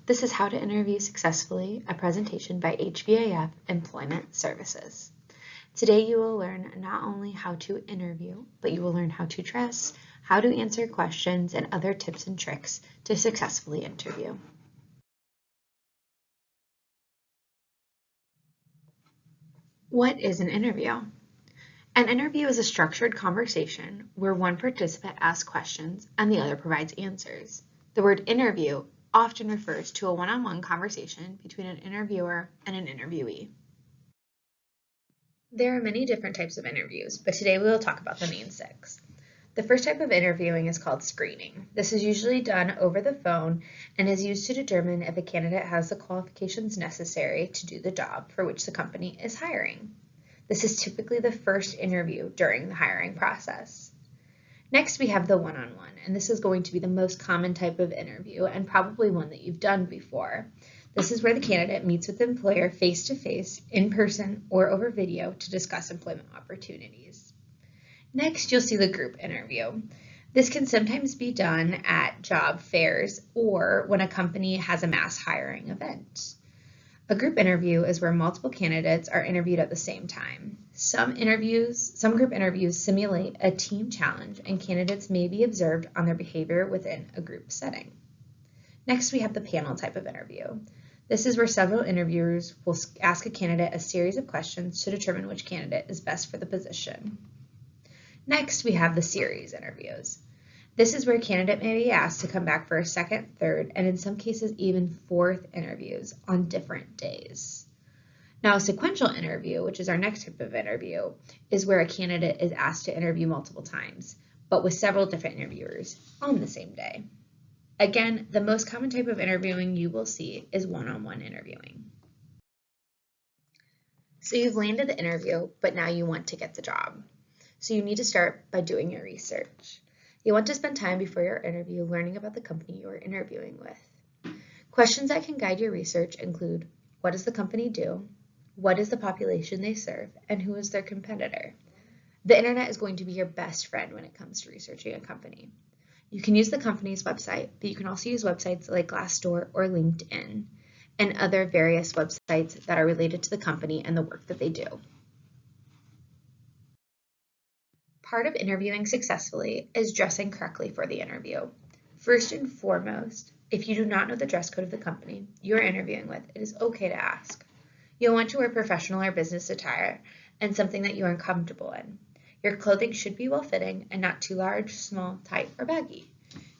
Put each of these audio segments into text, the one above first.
This is How to Interview Successfully, a presentation by HVAF Employment Services. Today you will learn not only how to interview, but you will learn how to dress, how to answer questions, and other tips and tricks to successfully interview. What is an interview? An interview is a structured conversation where one participant asks questions and the other provides answers. The word interview often refers to a one-on-one conversation between an interviewer and an interviewee. There are many different types of interviews, but today we will talk about the main 6. The first type of interviewing is called screening. This is usually done over the phone and is used to determine if a candidate has the qualifications necessary to do the job for which the company is hiring. This is typically the first interview during the hiring process. Next, we have the one-on-one, and this is going to be the most common type of interview and probably one that you've done before. This is where the candidate meets with the employer face-to-face, in person, or over video to discuss employment opportunities. Next, you'll see the group interview. This can sometimes be done at job fairs or when a company has a mass hiring event. A group interview is where multiple candidates are interviewed at the same time. Some group interviews simulate a team challenge, and candidates may be observed on their behavior within a group setting. Next, we have the panel type of interview. This is where several interviewers will ask a candidate a series of questions to determine which candidate is best for the position. Next, we have the series interviews. This is where a candidate may be asked to come back for a second, third, and in some cases even fourth interviews on different days. Now, a sequential interview, which is our next type of interview, is where a candidate is asked to interview multiple times, but with several different interviewers on the same day. Again, the most common type of interviewing you will see is one-on-one interviewing. So you've landed the interview, but now you want to get the job. So you need to start by doing your research. You want to spend time before your interview learning about the company you are interviewing with. Questions that can guide your research include: what does the company do? What is the population they serve? And who is their competitor? The internet is going to be your best friend when it comes to researching a company. You can use the company's website, but you can also use websites like Glassdoor or LinkedIn and other various websites that are related to the company and the work that they do. Part of interviewing successfully is dressing correctly for the interview. First and foremost, if you do not know the dress code of the company you are interviewing with, it is okay to ask. You'll want to wear professional or business attire and something that you are comfortable in. Your clothing should be well-fitting and not too large, small, tight, or baggy.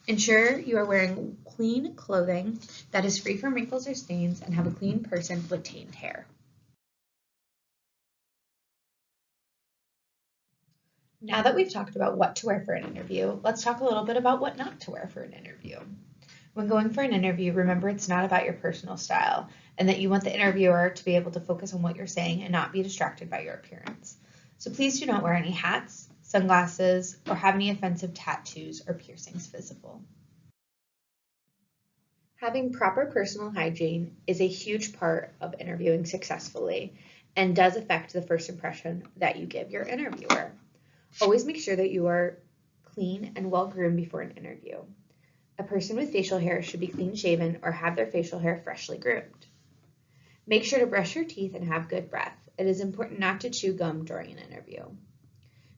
Ensure you are wearing clean clothing that is free from wrinkles or stains and have a clean person with tamed hair. Now that we've talked about what to wear for an interview, let's talk a little bit about what not to wear for an interview. When going for an interview, remember it's not about your personal style and that you want the interviewer to be able to focus on what you're saying and not be distracted by your appearance. So please do not wear any hats, sunglasses, or have any offensive tattoos or piercings visible. Having proper personal hygiene is a huge part of interviewing successfully and does affect the first impression that you give your interviewer. Always make sure that you are clean and well-groomed before an interview. A person with facial hair should be clean-shaven or have their facial hair freshly groomed. Make sure to brush your teeth and have good breath. It is important not to chew gum during an interview.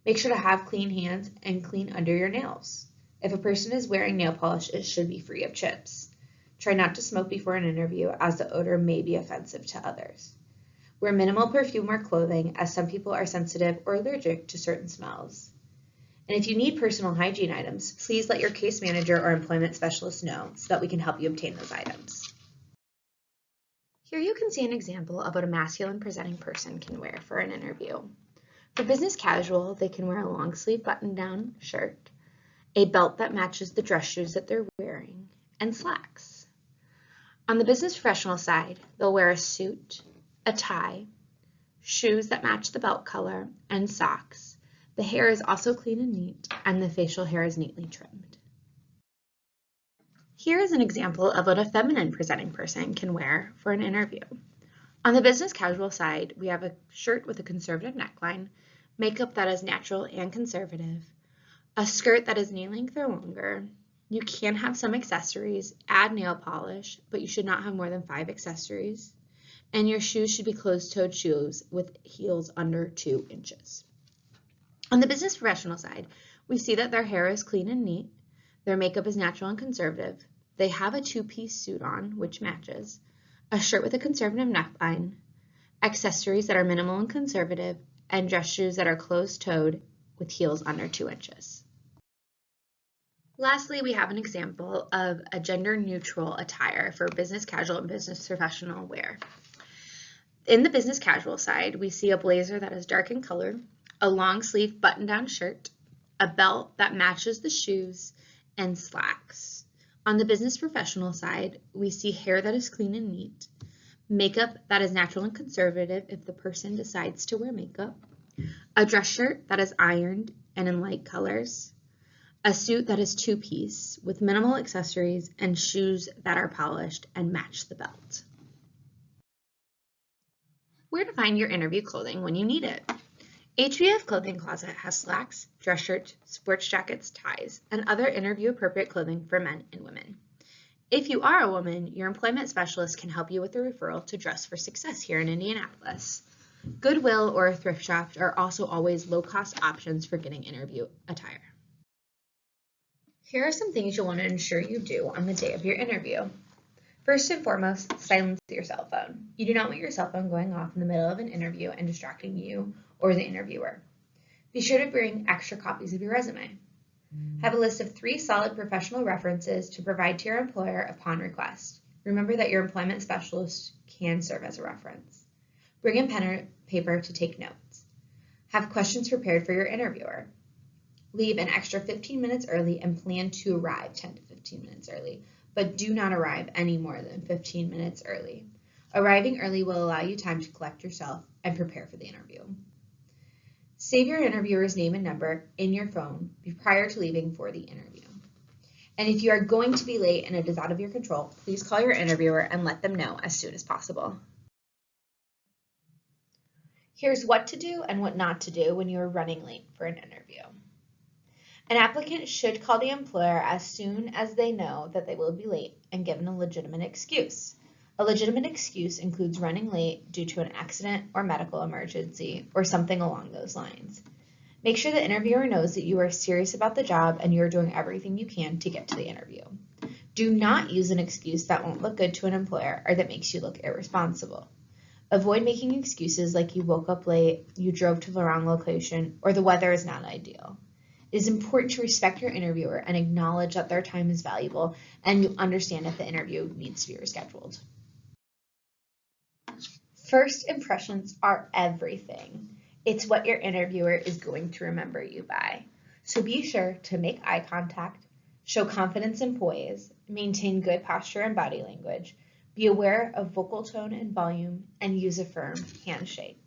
Make sure to have clean hands and clean under your nails. If a person is wearing nail polish, it should be free of chips. Try not to smoke before an interview as the odor may be offensive to others. Wear minimal perfume or clothing as some people are sensitive or allergic to certain smells. And if you need personal hygiene items, please let your case manager or employment specialist know so that we can help you obtain those items. Here you can see an example of what a masculine presenting person can wear for an interview. For business casual, they can wear a long sleeve button-down shirt, a belt that matches the dress shoes that they're wearing, and slacks. On the business professional side, they'll wear a suit, a tie, shoes that match the belt color, and socks. The hair is also clean and neat, and the facial hair is neatly trimmed. Here is an example of what a feminine presenting person can wear for an interview. On the business casual side, we have a shirt with a conservative neckline, makeup that is natural and conservative, a skirt that is knee length or longer, You can have some accessories, add nail polish, but you should not have more than 5 accessories. And your shoes should be closed-toed shoes with heels under 2 inches. On the business professional side, we see that their hair is clean and neat, their makeup is natural and conservative, they have a 2-piece suit on, which matches, a shirt with a conservative neckline, accessories that are minimal and conservative, and dress shoes that are closed-toed with heels under 2 inches. Lastly, we have an example of a gender-neutral attire for business casual and business professional wear. In the business casual side, we see a blazer that is dark in color, a long sleeve button-down shirt, a belt that matches the shoes, and slacks. On the business professional side, we see hair that is clean and neat, makeup that is natural and conservative if the person decides to wear makeup, a dress shirt that is ironed and in light colors, a suit that is 2-piece with minimal accessories, and shoes that are polished and match the belt. Where to find your interview clothing when you need it. HBF Clothing Closet has slacks, dress shirts, sports jackets, ties, and other interview-appropriate clothing for men and women. If you are a woman, your employment specialist can help you with a referral to Dress for Success here in Indianapolis. Goodwill or a thrift shop are also always low-cost options for getting interview attire. Here are some things you'll want to ensure you do on the day of your interview. First and foremost, silence your cell phone. You do not want your cell phone going off in the middle of an interview and distracting you or the interviewer. Be sure to bring extra copies of your resume. Have a list of 3 solid professional references to provide to your employer upon request. Remember that your employment specialist can serve as a reference. Bring in pen or paper to take notes. Have questions prepared for your interviewer. Leave an extra 15 minutes early and plan to arrive 10 to 15 minutes early, but do not arrive any more than 15 minutes early. Arriving early will allow you time to collect yourself and prepare for the interview. Save your interviewer's name and number in your phone prior to leaving for the interview. And if you are going to be late and it is out of your control, please call your interviewer and let them know as soon as possible. Here's what to do and what not to do when you are running late for an interview. An applicant should call the employer as soon as they know that they will be late and give a legitimate excuse. A legitimate excuse includes running late due to an accident or medical emergency or something along those lines. Make sure the interviewer knows that you are serious about the job and you are doing everything you can to get to the interview. Do not use an excuse that won't look good to an employer or that makes you look irresponsible. Avoid making excuses like you woke up late, you drove to the wrong location, or the weather is not ideal. It is important to respect your interviewer and acknowledge that their time is valuable and you understand if the interview needs to be rescheduled. First impressions are everything. It's what your interviewer is going to remember you by. So be sure to make eye contact, show confidence and poise, maintain good posture and body language, be aware of vocal tone and volume, and use a firm handshake.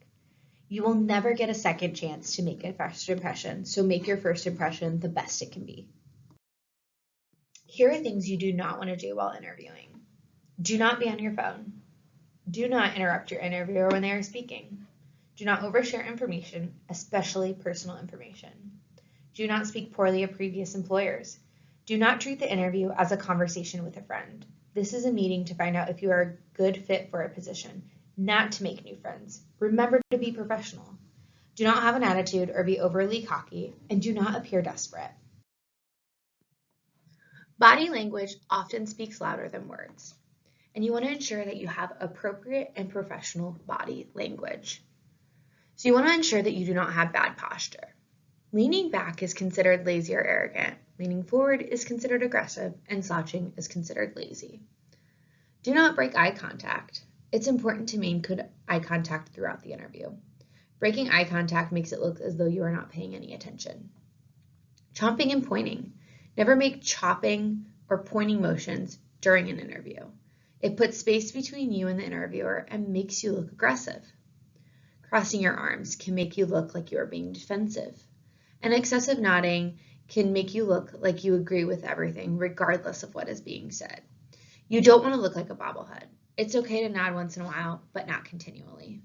You will never get a second chance to make a first impression, so make your first impression the best it can be. Here are things you do not want to do while interviewing. Do not be on your phone. Do not interrupt your interviewer when they are speaking. Do not overshare information, especially personal information. Do not speak poorly of previous employers. Do not treat the interview as a conversation with a friend. This is a meeting to find out if you are a good fit for a position, not to make new friends. Remember to be professional. Do not have an attitude or be overly cocky, and do not appear desperate. Body language often speaks louder than words, and you want to ensure that you have appropriate and professional body language. So you want to ensure that you do not have bad posture. Leaning back is considered lazy or arrogant. Leaning forward is considered aggressive, and slouching is considered lazy. Do not break eye contact. It's important to maintain good eye contact throughout the interview. Breaking eye contact makes it look as though you are not paying any attention. Chomping and pointing. Never make chopping or pointing motions during an interview. It puts space between you and the interviewer and makes you look aggressive. Crossing your arms can make you look like you are being defensive. And excessive nodding can make you look like you agree with everything, regardless of what is being said. You don't want to look like a bobblehead. It's okay to nod once in a while, but not continually.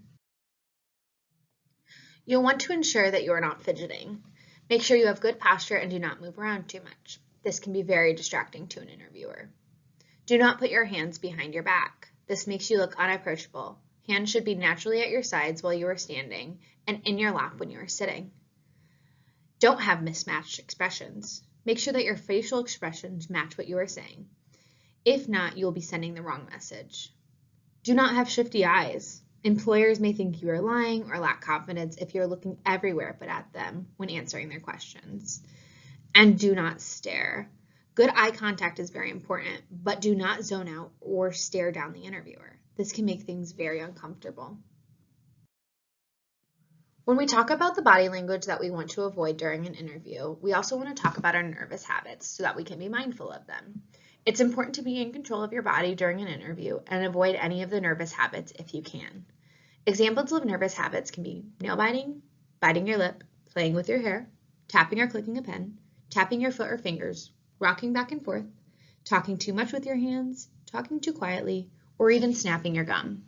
You'll want to ensure that you are not fidgeting. Make sure you have good posture and do not move around too much. This can be very distracting to an interviewer. Do not put your hands behind your back. This makes you look unapproachable. Hands should be naturally at your sides while you are standing and in your lap when you are sitting. Don't have mismatched expressions. Make sure that your facial expressions match what you are saying. If not, you will be sending the wrong message. Do not have shifty eyes. Employers may think you are lying or lack confidence if you're looking everywhere but at them when answering their questions. And do not stare. Good eye contact is very important, but do not zone out or stare down the interviewer. This can make things very uncomfortable. When we talk about the body language that we want to avoid during an interview, we also want to talk about our nervous habits so that we can be mindful of them. It's important to be in control of your body during an interview and avoid any of the nervous habits if you can. Examples of nervous habits can be nail biting, biting your lip, playing with your hair, tapping or clicking a pen, tapping your foot or fingers, rocking back and forth, talking too much with your hands, talking too quietly, or even snapping your gum.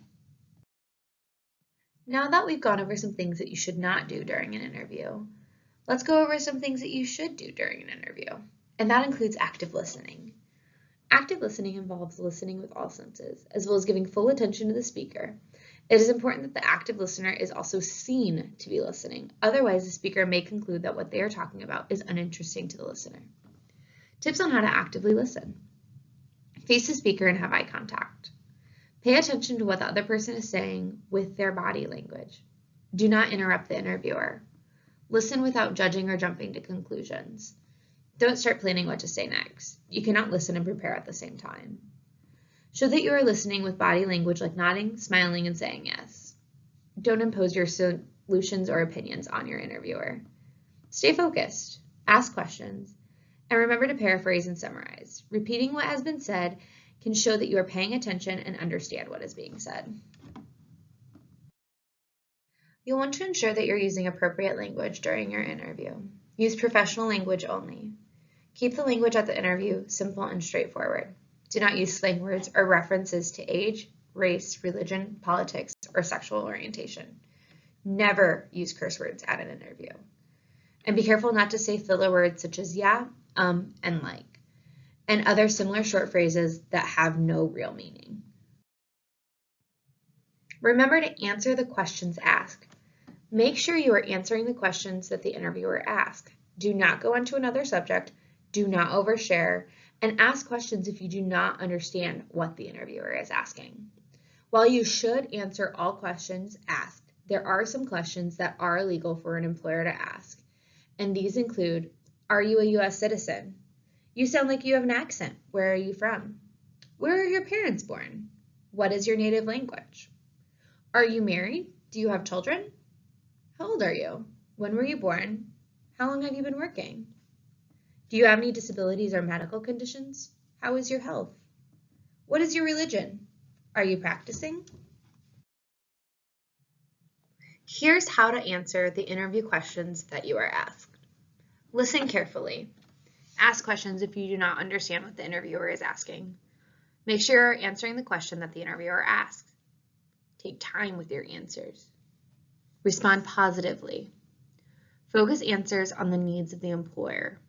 Now that we've gone over some things that you should not do during an interview, let's go over some things that you should do during an interview, and that includes active listening. Active listening involves listening with all senses, as well as giving full attention to the speaker. It is important that the active listener is also seen to be listening. Otherwise, the speaker may conclude that what they are talking about is uninteresting to the listener. Tips on how to actively listen. Face the speaker and have eye contact. Pay attention to what the other person is saying with their body language. Do not interrupt the interviewer. Listen without judging or jumping to conclusions. Don't start planning what to say next. You cannot listen and prepare at the same time. Show that you are listening with body language like nodding, smiling, and saying yes. Don't impose your solutions or opinions on your interviewer. Stay focused, ask questions, and remember to paraphrase and summarize. Repeating what has been said can show that you are paying attention and understand what is being said. You'll want to ensure that you're using appropriate language during your interview. Use professional language only. Keep the language at the interview simple and straightforward. Do not use slang words or references to age, race, religion, politics, or sexual orientation. Never use curse words at an interview. And be careful not to say filler words such as yeah, and like, and other similar short phrases that have no real meaning. Remember to answer the questions asked. Make sure you are answering the questions that the interviewer asks. Do not go on to another subject, do not overshare, and ask questions if you do not understand what the interviewer is asking. While you should answer all questions asked, there are some questions that are illegal for an employer to ask, and these include, are you a U.S. citizen? You sound like you have an accent. Where are you from? Where are your parents born? What is your native language? Are you married? Do you have children? How old are you? When were you born? How long have you been working? Do you have any disabilities or medical conditions? How is your health? What is your religion? Are you practicing? Here's how to answer the interview questions that you are asked. Listen carefully. Ask questions if you do not understand what the interviewer is asking. Make sure you're answering the question that the interviewer asks. Take time with your answers. Respond positively. Focus answers on the needs of the employer.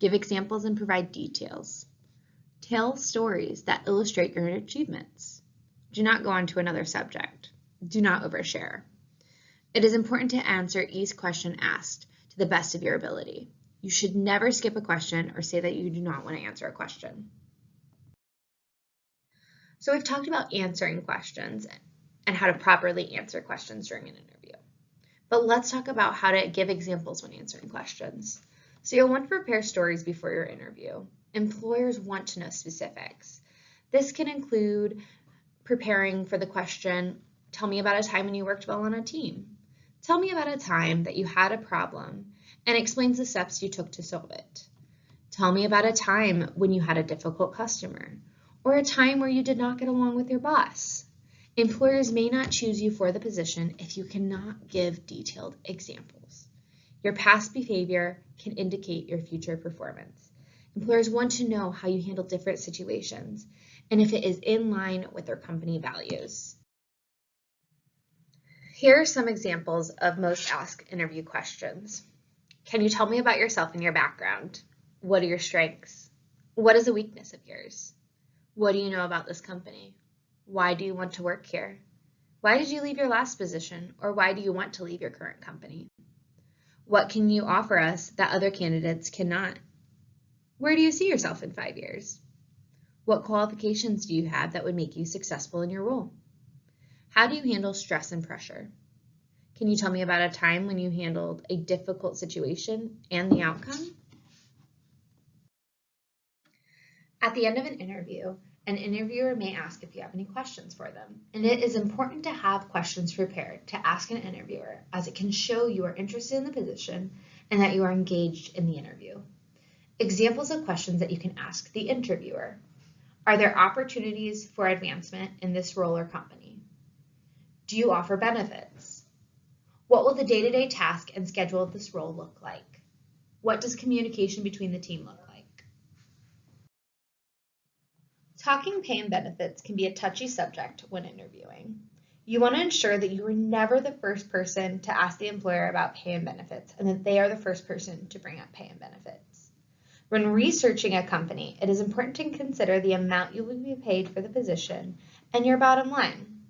Give examples and provide details. Tell stories that illustrate your achievements. Do not go on to another subject. Do not overshare. It is important to answer each question asked to the best of your ability. You should never skip a question or say that you do not want to answer a question. So we've talked about answering questions and how to properly answer questions during an interview. But let's talk about how to give examples when answering questions. So you'll want to prepare stories before your interview. Employers want to know specifics. This can include preparing for the question, tell me about a time when you worked well on a team. Tell me about a time that you had a problem and explains the steps you took to solve it. Tell me about a time when you had a difficult customer or a time where you did not get along with your boss. Employers may not choose you for the position if you cannot give detailed examples. Your past behavior can indicate your future performance. Employers want to know how you handle different situations and if it is in line with their company values. Here are some examples of most asked interview questions. Can you tell me about yourself and your background? What are your strengths? What is a weakness of yours? What do you know about this company? Why do you want to work here? Why did you leave your last position, or why do you want to leave your current company? What can you offer us that other candidates cannot? Where do you see yourself in 5 years? What qualifications do you have that would make you successful in your role? How do you handle stress and pressure? Can you tell me about a time when you handled a difficult situation and the outcome? At the end of an interviewer may ask if you have any questions for them, and it is important to have questions prepared to ask an interviewer, as it can show you are interested in the position and that you are engaged in the interview. Examples of questions that you can ask the interviewer: are there opportunities for advancement in this role or company? Do you offer benefits? What will the day-to-day task and schedule of this role look like? What does communication between the team look like? Talking pay and benefits can be a touchy subject when interviewing. You want to ensure that you are never the first person to ask the employer about pay and benefits, and that they are the first person to bring up pay and benefits. When researching a company, it is important to consider the amount you will be paid for the position and your bottom line.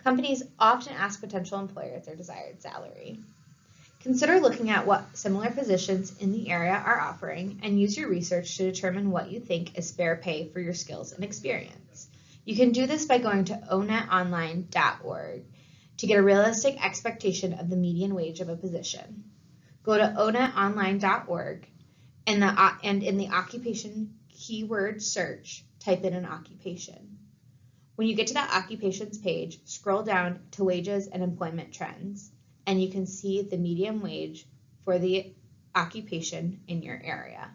Companies often ask potential employers their desired salary. Consider looking at what similar positions in the area are offering and use your research to determine what you think is fair pay for your skills and experience. You can do this by going to onetonline.org to get a realistic expectation of the median wage of a position. Go to onetonline.org and in the occupation keyword search, type in an occupation. When you get to that occupations page, scroll down to wages and employment trends, and you can see the median wage for the occupation in your area.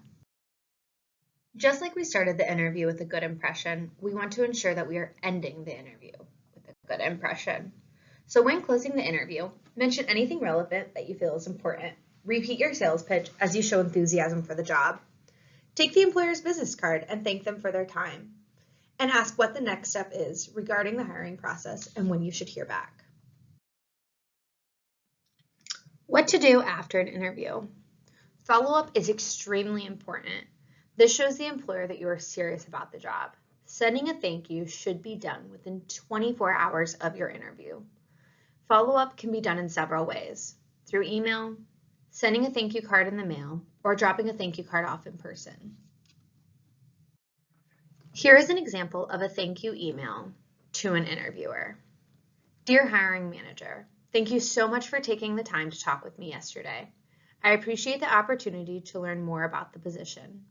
Just like we started the interview with a good impression, we want to ensure that we are ending the interview with a good impression. So when closing the interview, mention anything relevant that you feel is important. Repeat your sales pitch as you show enthusiasm for the job. Take the employer's business card and thank them for their time. And ask what the next step is regarding the hiring process and when you should hear back. What to do after an interview. Follow-up is extremely important. This shows the employer that you are serious about the job. Sending a thank you should be done within 24 hours of your interview. Follow-up can be done in several ways: through email, sending a thank you card in the mail, or dropping a thank you card off in person. Here is an example of a thank you email to an interviewer. Dear hiring manager, thank you so much for taking the time to talk with me yesterday. I appreciate the opportunity to learn more about the position.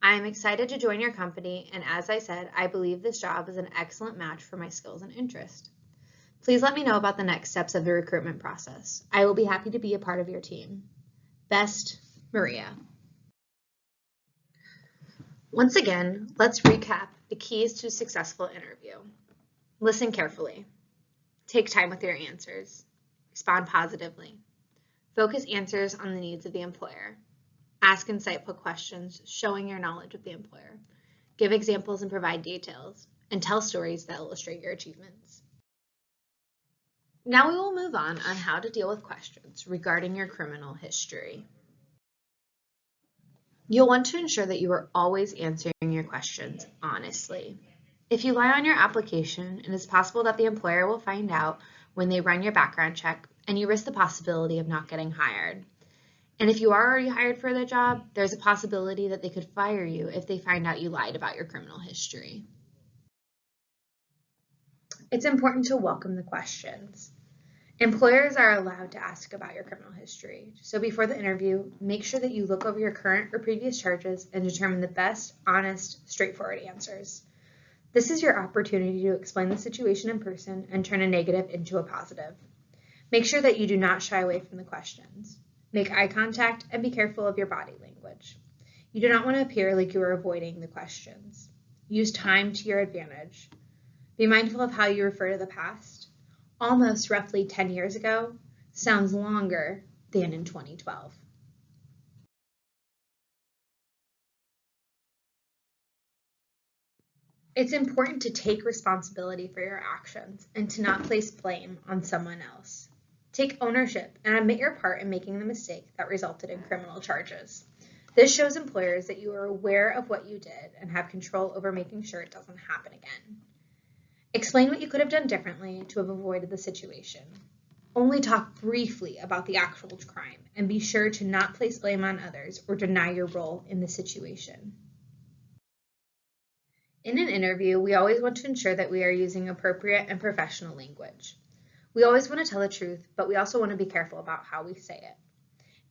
I am excited to join your company, and as I said, I believe this job is an excellent match for my skills and interest. Please let me know about the next steps of the recruitment process. I will be happy to be a part of your team. Best, Maria. Once again, let's recap the keys to a successful interview. Listen carefully. Take time with your answers. Respond positively. Focus answers on the needs of the employer. Ask insightful questions, showing your knowledge of the employer. Give examples and provide details, and tell stories that illustrate your achievements. Now we will move on how to deal with questions regarding your criminal history. You'll want to ensure that you are always answering your questions honestly. If you lie on your application, it is possible that the employer will find out when they run your background check, and you risk the possibility of not getting hired. And if you are already hired for the job, there's a possibility that they could fire you if they find out you lied about your criminal history. It's important to welcome the questions. Employers are allowed to ask about your criminal history. So before the interview, make sure that you look over your current or previous charges and determine the best, honest, straightforward answers. This is your opportunity to explain the situation in person and turn a negative into a positive. Make sure that you do not shy away from the questions. Make eye contact and be careful of your body language. You do not want to appear like you are avoiding the questions. Use time to your advantage. Be mindful of how you refer to the past. Almost roughly 10 years ago sounds longer than in 2012. It's important to take responsibility for your actions and to not place blame on someone else. Take ownership and admit your part in making the mistake that resulted in criminal charges. This shows employers that you are aware of what you did and have control over making sure it doesn't happen again. Explain what you could have done differently to have avoided the situation. Only talk briefly about the actual crime and be sure to not place blame on others or deny your role in the situation. In an interview, we always want to ensure that we are using appropriate and professional language. We always want to tell the truth, but we also want to be careful about how we say it.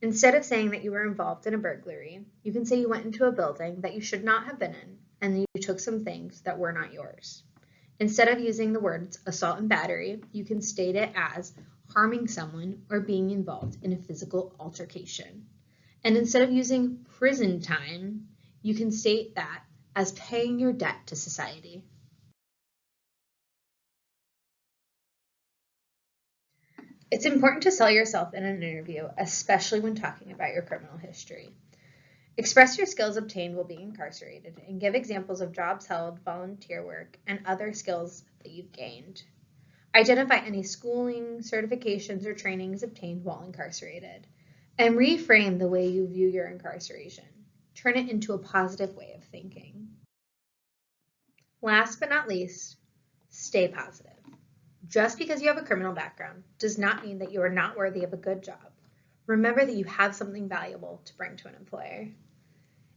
Instead of saying that you were involved in a burglary, you can say you went into a building that you should not have been in and you took some things that were not yours. Instead of using the words assault and battery, you can state it as harming someone or being involved in a physical altercation. And instead of using prison time, you can state that as paying your debt to society. It's important to sell yourself in an interview, especially when talking about your criminal history. Express your skills obtained while being incarcerated and give examples of jobs held, volunteer work, and other skills that you've gained. Identify any schooling, certifications, or trainings obtained while incarcerated, and reframe the way you view your incarceration. Turn it into a positive way of thinking. Last but not least, stay positive. Just because you have a criminal background does not mean that you are not worthy of a good job. Remember that you have something valuable to bring to an employer.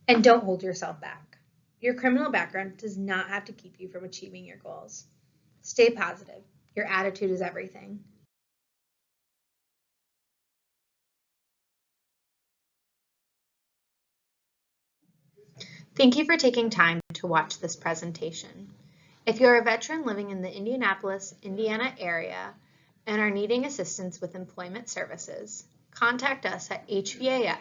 And don't hold yourself back. Your criminal background does not have to keep you from achieving your goals. Stay positive. Your attitude is everything. Thank you for taking time to watch this presentation. If you're a veteran living in the Indianapolis, Indiana area and are needing assistance with employment services, contact us at HVAF.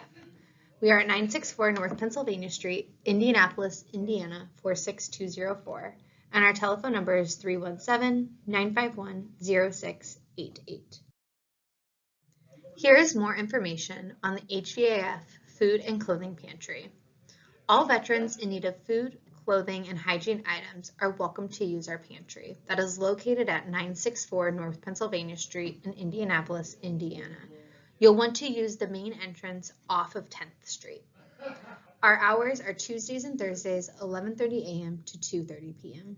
We are at 964 North Pennsylvania Street, Indianapolis, Indiana 46204, and our telephone number is 317-951-0688. Here is more information on the HVAF Food and Clothing Pantry. All veterans in need of food, clothing, and hygiene items are welcome to use our pantry that is located at 964 North Pennsylvania Street in Indianapolis, Indiana. You'll want to use the main entrance off of 10th Street. Our hours are Tuesdays and Thursdays, 11:30 a.m. to 2:30 p.m.